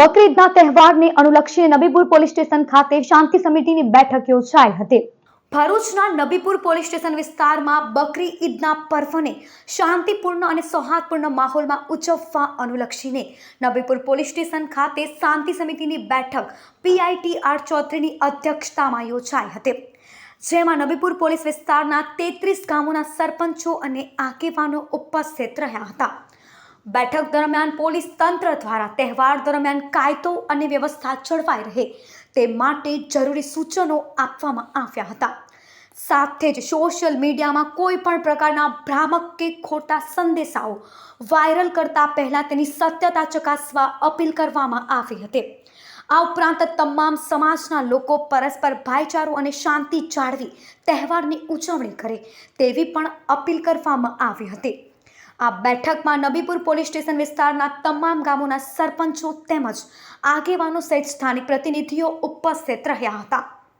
બકરી ઈદના તહેવારને અનુલક્ષીને નબીપુર પોલીસ સ્ટેશન ખાતે શાંતિ સમિતિની બેઠક યોજાઈ હતી। ભરૂચના નબીપુર પોલીસ સ્ટેશન વિસ્તારમાં બકરી ઈદના પર્વને શાંતિપૂર્ણ અને સૌહાર્દપૂર્ણ માહોલમાં ઉજવવા અનુલક્ષીને નબીપુર પોલીસ સ્ટેશન ખાતે શાંતિ સમિતિની બેઠક PITR ચૌધરીની અધ્યક્ષતામાં યોજાઈ હતી, જેમાં નબીપુર પોલીસ વિસ્તારના 33 ગામોના સરપંચો અને આગેવાનો ઉપસ્થિત રહ્યા હતા। બેઠક દરમિયાન પોલીસ તંત્ર દ્વારા તહેવાર દરમિયાન કાયદો અને વ્યવસ્થા જળવાઈ રહે તે માટે જરૂરી સૂચનો આપવામાં આવ્યા હતા। સાથે જ સોશિયલ મીડિયામાં કોઈ પણ પ્રકારના ભ્રામક કે ખોટા સંદેશાઓ વાયરલ કરતા પહેલા તેની સત્યતા ચકાસવા અપીલ કરવામાં આવી હતી। આ ઉપરાંત તમામ સમાજના લોકો પરસ્પર ભાઈચારો અને શાંતિ જાળવી તહેવારની ઉજવણી કરે તેવી પણ અપીલ કરવામાં આવી હતી। આ બેઠકમાં નબીપુર પોલીસ સ્ટેશન વિસ્તારના તમામ ગામોના સરપંચો તેમજ આગેવાનો સહિત સ્થાનિક પ્રતિનિધિઓ ઉપસ્થિત રહ્યા હતા।